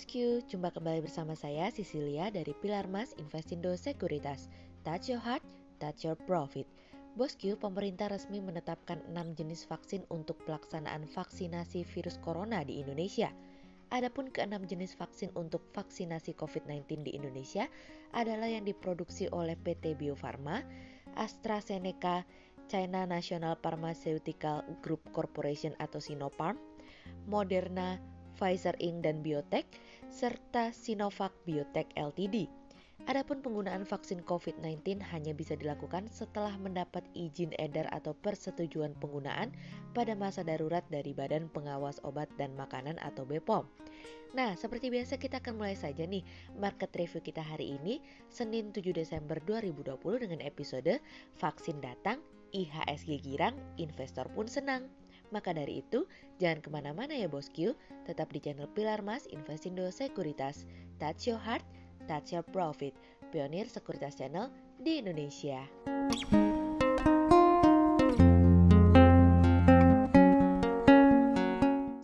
Bosku, jumpa kembali bersama saya Cecilia dari Pilar Mas Investindo Sekuritas. Touch your heart, touch your profit. Bosku, pemerintah resmi menetapkan 6 jenis vaksin untuk pelaksanaan vaksinasi virus corona di Indonesia. Adapun ke-6 jenis vaksin untuk vaksinasi COVID-19 di Indonesia adalah yang diproduksi oleh PT Bio Farma, AstraZeneca, China National Pharmaceutical Group Corporation atau Sinopharm, Moderna, Pfizer Inc. dan Biotech, serta Sinovac Biotech Ltd. Adapun penggunaan vaksin COVID-19 hanya bisa dilakukan setelah mendapat izin edar atau persetujuan penggunaan pada masa darurat dari Badan Pengawas Obat dan Makanan atau BPOM. Nah, seperti biasa kita akan mulai saja nih market review kita hari ini, Senin 7 Desember 2020 dengan episode Vaksin Datang, IHSG girang, investor pun senang. Maka dari itu, jangan kemana-mana ya bosku, tetap di channel Pilar Mas Investindo Sekuritas. Touch your heart, touch your profit. Pionir Sekuritas Channel di Indonesia.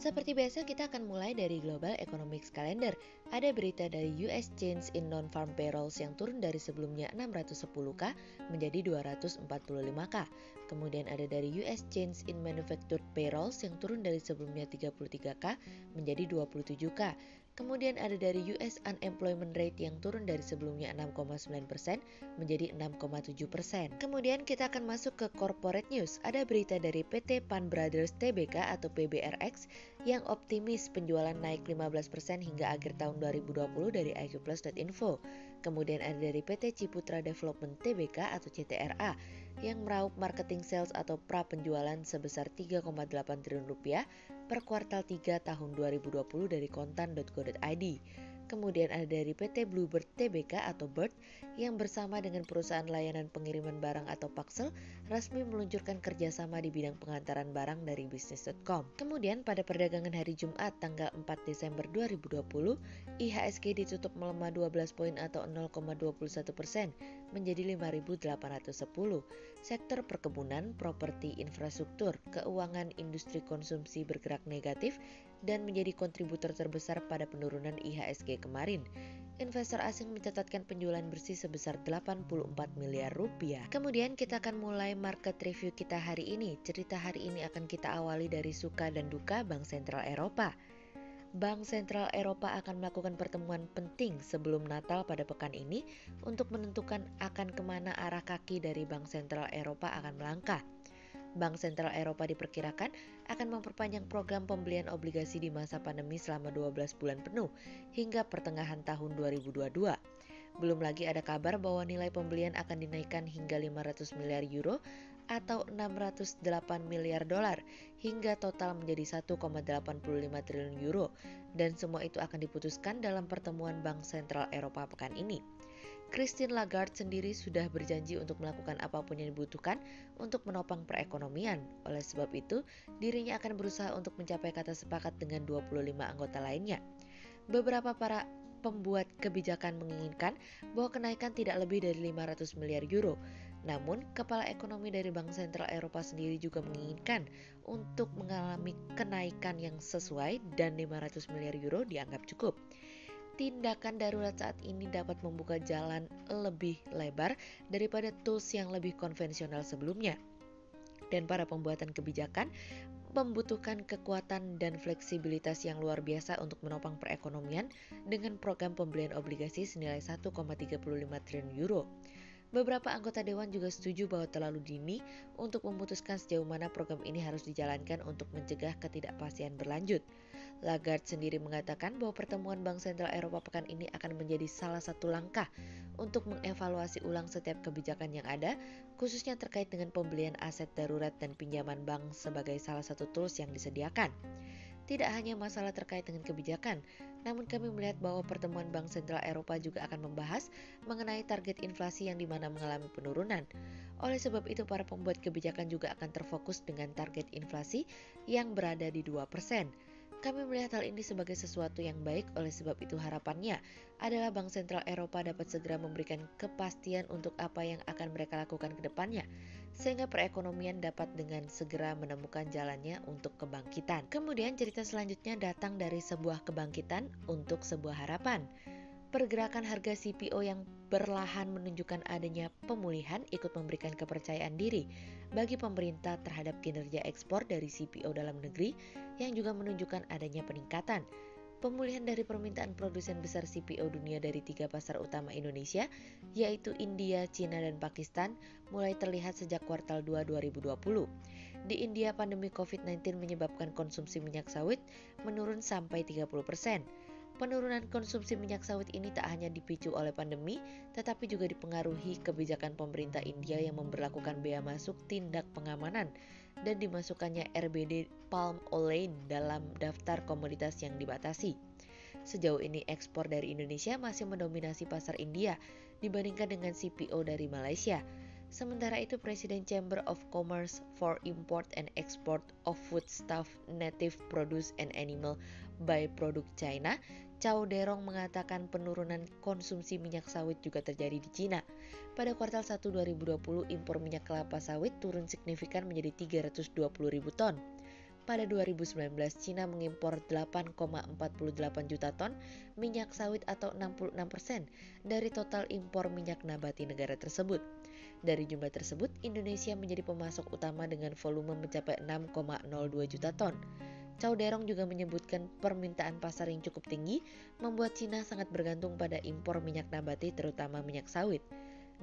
Seperti biasa kita akan mulai dari Global Economics Calendar. Ada berita dari US Change in Non-Farm Payrolls yang turun dari sebelumnya 610K menjadi 245K. Kemudian ada dari US Change in Manufactured Payrolls yang turun dari sebelumnya 33K menjadi 27K. Kemudian ada dari US Unemployment Rate yang turun dari sebelumnya 6,9% menjadi 6,7%. Kemudian kita akan masuk ke Corporate News. Ada berita dari PT Pan Brothers Tbk atau PBRX yang optimis penjualan naik 15% hingga akhir tahun 2020 dari iqplus.info. Kemudian ada dari PT Ciputra Development Tbk atau CTRA yang meraup marketing sales atau pra penjualan sebesar 3,8 triliun rupiah per kuartal 3 tahun 2020 dari kontan.go.id. Kemudian ada dari PT Bluebird Tbk atau Bird yang bersama dengan perusahaan layanan pengiriman barang atau Paxel resmi meluncurkan kerjasama di bidang pengantaran barang dari bisnis.com. Kemudian pada perdagangan hari Jumat tanggal 4 Desember 2020, IHSG ditutup melemah 12 poin atau 0,21% menjadi 5.810. Sektor perkebunan, properti, infrastruktur, keuangan, industri konsumsi bergerak negatif dan menjadi kontributor terbesar pada penurunan IHSG kemarin. Investor asing mencatatkan penjualan bersih sebesar 84 miliar rupiah. Kemudian kita akan mulai market review kita hari ini. Cerita hari ini akan kita awali dari suka dan duka Bank Sentral Eropa. Bank Sentral Eropa akan melakukan pertemuan penting sebelum Natal pada pekan ini untuk menentukan akan kemana arah kaki dari Bank Sentral Eropa akan melangkah. Bank Sentral Eropa diperkirakan akan memperpanjang program pembelian obligasi di masa pandemi selama 12 bulan penuh hingga pertengahan tahun 2022. Belum lagi ada kabar bahwa nilai pembelian akan dinaikkan hingga 500 miliar euro atau 608 miliar dolar hingga total menjadi 1,85 triliun euro dan semua itu akan diputuskan dalam pertemuan Bank Sentral Eropa pekan ini. Christine Lagarde sendiri sudah berjanji untuk melakukan apapun yang dibutuhkan untuk menopang perekonomian. Oleh sebab itu, dirinya akan berusaha untuk mencapai kata sepakat dengan 25 anggota lainnya. Beberapa para pembuat kebijakan menginginkan bahwa kenaikan tidak lebih dari 500 miliar euro. Namun, kepala ekonomi dari Bank Sentral Eropa sendiri juga menginginkan untuk mengalami kenaikan yang sesuai dan 500 miliar euro dianggap cukup. Tindakan darurat saat ini dapat membuka jalan lebih lebar daripada tools yang lebih konvensional sebelumnya. Dan para pembuatan kebijakan membutuhkan kekuatan dan fleksibilitas yang luar biasa untuk menopang perekonomian dengan program pembelian obligasi senilai 1,35 triliun euro. Beberapa anggota dewan juga setuju bahwa terlalu dini untuk memutuskan sejauh mana program ini harus dijalankan untuk mencegah ketidakpastian berlanjut. Lagarde sendiri mengatakan bahwa pertemuan Bank Sentral Eropa pekan ini akan menjadi salah satu langkah untuk mengevaluasi ulang setiap kebijakan yang ada, khususnya terkait dengan pembelian aset darurat dan pinjaman bank sebagai salah satu tools yang disediakan. Tidak hanya masalah terkait dengan kebijakan, namun kami melihat bahwa pertemuan Bank Sentral Eropa juga akan membahas mengenai target inflasi yang dimana mengalami penurunan. Oleh sebab itu, para pembuat kebijakan juga akan terfokus dengan target inflasi yang berada di 2%. Kami melihat hal ini sebagai sesuatu yang baik, oleh sebab itu harapannya adalah Bank Sentral Eropa dapat segera memberikan kepastian untuk apa yang akan mereka lakukan ke depannya, sehingga perekonomian dapat dengan segera menemukan jalannya untuk kebangkitan. Kemudian cerita selanjutnya datang dari sebuah kebangkitan untuk sebuah harapan. Pergerakan harga CPO yang perlahan menunjukkan adanya pemulihan ikut memberikan kepercayaan diri bagi pemerintah terhadap kinerja ekspor dari CPO dalam negeri yang juga menunjukkan adanya peningkatan. Pemulihan dari permintaan produsen besar CPO dunia dari 3 pasar utama Indonesia, yaitu India, Cina, dan Pakistan, mulai terlihat sejak kuartal 2 2020. Di India, pandemi COVID-19 menyebabkan konsumsi minyak sawit menurun sampai 30%. Penurunan konsumsi minyak sawit ini tak hanya dipicu oleh pandemi, tetapi juga dipengaruhi kebijakan pemerintah India yang memberlakukan bea masuk tindak pengamanan dan dimasukkannya RBD palm oil dalam daftar komoditas yang dibatasi. Sejauh ini ekspor dari Indonesia masih mendominasi pasar India dibandingkan dengan CPO dari Malaysia. Sementara itu, Presiden Chamber of Commerce for Import and Export of Foodstuff, Native Produce and Animal By-product China, Chow Derong mengatakan penurunan konsumsi minyak sawit juga terjadi di Cina. Pada kuartal 1 2020, impor minyak kelapa sawit turun signifikan menjadi 320.000 ton. Pada 2019, Cina mengimpor 8,48 juta ton minyak sawit atau 66% dari total impor minyak nabati negara tersebut. Dari jumlah tersebut, Indonesia menjadi pemasok utama dengan volume mencapai 6,02 juta ton. Chow Derong juga menyebutkan permintaan pasar yang cukup tinggi membuat Cina sangat bergantung pada impor minyak nabati terutama minyak sawit.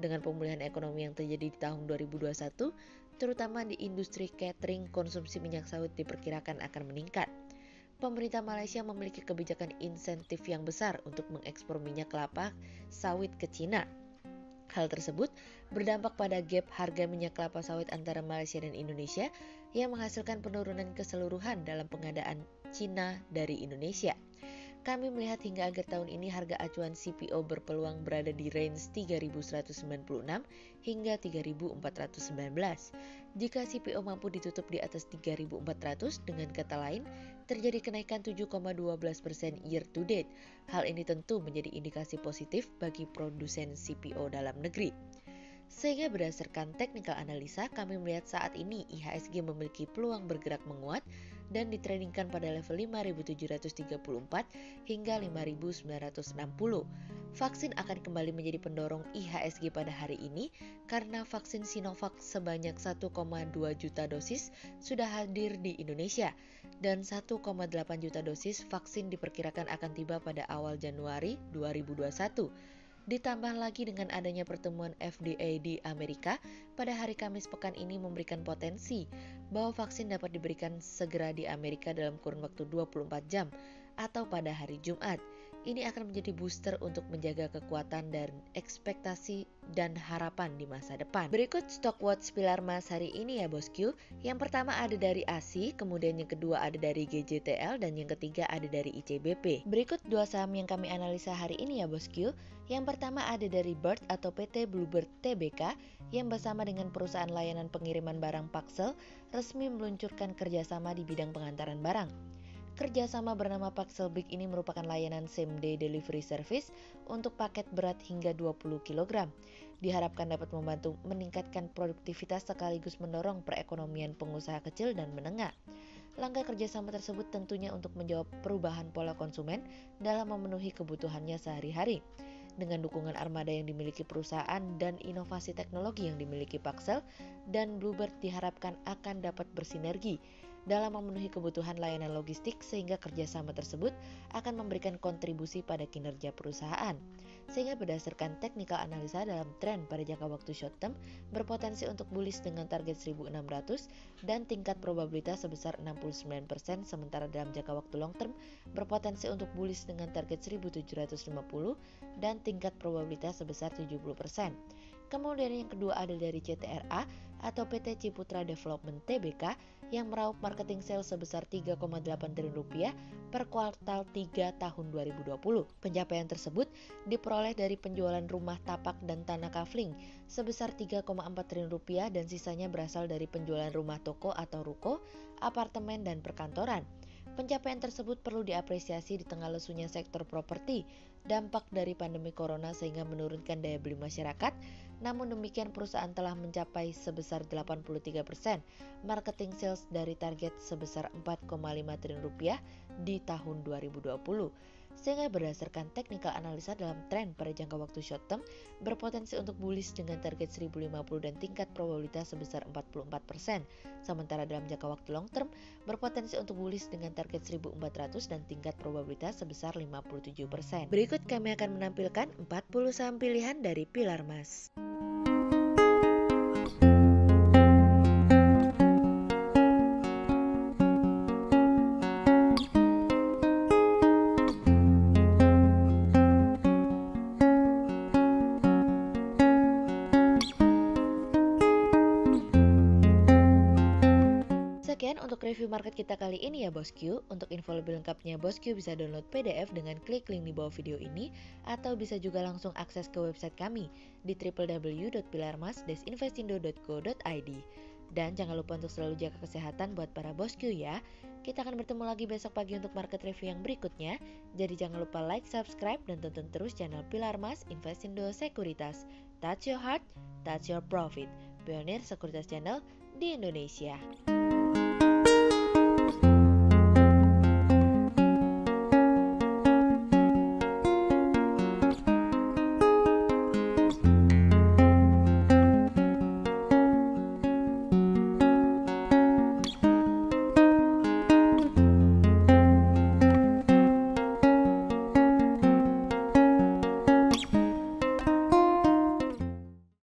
Dengan pemulihan ekonomi yang terjadi di tahun 2021, terutama di industri catering, konsumsi minyak sawit diperkirakan akan meningkat. Pemerintah Malaysia memiliki kebijakan insentif yang besar untuk mengekspor minyak kelapa sawit ke Cina. Hal tersebut berdampak pada gap harga minyak kelapa sawit antara Malaysia dan Indonesia yang menghasilkan penurunan keseluruhan dalam pengadaan Cina dari Indonesia. Kami melihat hingga akhir tahun ini harga acuan CPO berpeluang berada di range 3.196 hingga 3.419. Jika CPO mampu ditutup di atas 3.400, dengan kata lain, terjadi kenaikan 7,12% year to date. Hal ini tentu menjadi indikasi positif bagi produsen CPO dalam negeri. Sehingga berdasarkan technical analisa, kami melihat saat ini IHSG memiliki peluang bergerak menguat dan ditradingkan pada level 5.734 hingga 5.960. Vaksin akan kembali menjadi pendorong IHSG pada hari ini karena vaksin Sinovac sebanyak 1,2 juta dosis sudah hadir di Indonesia dan 1,8 juta dosis vaksin diperkirakan akan tiba pada awal Januari 2021. Ditambah lagi dengan adanya pertemuan FDA di Amerika pada hari Kamis pekan ini memberikan potensi bahwa vaksin dapat diberikan segera di Amerika dalam kurun waktu 24 jam atau pada hari Jumat. Ini akan menjadi booster untuk menjaga kekuatan dan ekspektasi dan harapan di masa depan. Berikut Stock Watch pilar emas hari ini ya bosku. Yang pertama ada dari ASI, kemudian yang kedua ada dari GJTL, dan yang ketiga ada dari ICBP. Berikut dua saham yang kami analisa hari ini ya bosku. Yang pertama ada dari Bird atau PT Bluebird Tbk yang bersama dengan perusahaan layanan pengiriman barang Paxel resmi meluncurkan kerjasama di bidang pengantaran barang. Kerjasama bernama Paxel Big ini merupakan layanan same day delivery service untuk paket berat hingga 20 kg. Diharapkan dapat membantu meningkatkan produktivitas sekaligus mendorong perekonomian pengusaha kecil dan menengah. Langkah kerjasama tersebut tentunya untuk menjawab perubahan pola konsumen dalam memenuhi kebutuhannya sehari-hari. Dengan dukungan armada yang dimiliki perusahaan dan inovasi teknologi yang dimiliki Paxel dan Bluebird diharapkan akan dapat bersinergi dalam memenuhi kebutuhan layanan logistik sehingga kerjasama tersebut akan memberikan kontribusi pada kinerja perusahaan. Sehingga berdasarkan technical analisa dalam tren pada jangka waktu short term berpotensi untuk bullish dengan target 1600 dan tingkat probabilitas sebesar 69%, sementara dalam jangka waktu long term berpotensi untuk bullish dengan target 1750 dan tingkat probabilitas sebesar 70%. Kemudian yang kedua ada dari CTRA atau PT Ciputra Development Tbk yang meraup marketing sales sebesar 3,8 triliun rupiah per kuartal 3 tahun 2020. Pencapaian tersebut diperoleh dari penjualan rumah tapak dan tanah kafling sebesar 3,4 triliun rupiah dan sisanya berasal dari penjualan rumah toko atau ruko, apartemen dan perkantoran. Pencapaian tersebut perlu diapresiasi di tengah lesunya sektor properti, dampak dari pandemi corona sehingga menurunkan daya beli masyarakat. Namun demikian perusahaan telah mencapai sebesar 83% marketing sales dari target sebesar 4,5 triliun rupiah di tahun 2020. Sehingga berdasarkan technical analisa dalam tren pada jangka waktu short term berpotensi untuk bullish dengan target 1050 dan tingkat probabilitas sebesar 44%. Sementara dalam jangka waktu long term berpotensi untuk bullish dengan target 1400 dan tingkat probabilitas sebesar 57%. Berikut kami akan menampilkan 40 saham pilihan dari Pilar Mas. Sekian untuk review market kita kali ini ya Bosku. Untuk info lebih lengkapnya Bosku bisa download PDF dengan klik link di bawah video ini atau bisa juga langsung akses ke website kami di www.pilarmas-investindo.co.id. Dan jangan lupa untuk selalu jaga kesehatan buat para Bosku ya. Kita akan bertemu lagi besok pagi untuk market review yang berikutnya. Jadi jangan lupa like, subscribe, dan tonton terus channel Pilar Mas Investindo Sekuritas. Touch your heart, touch your profit. Pionir Sekuritas Channel di Indonesia.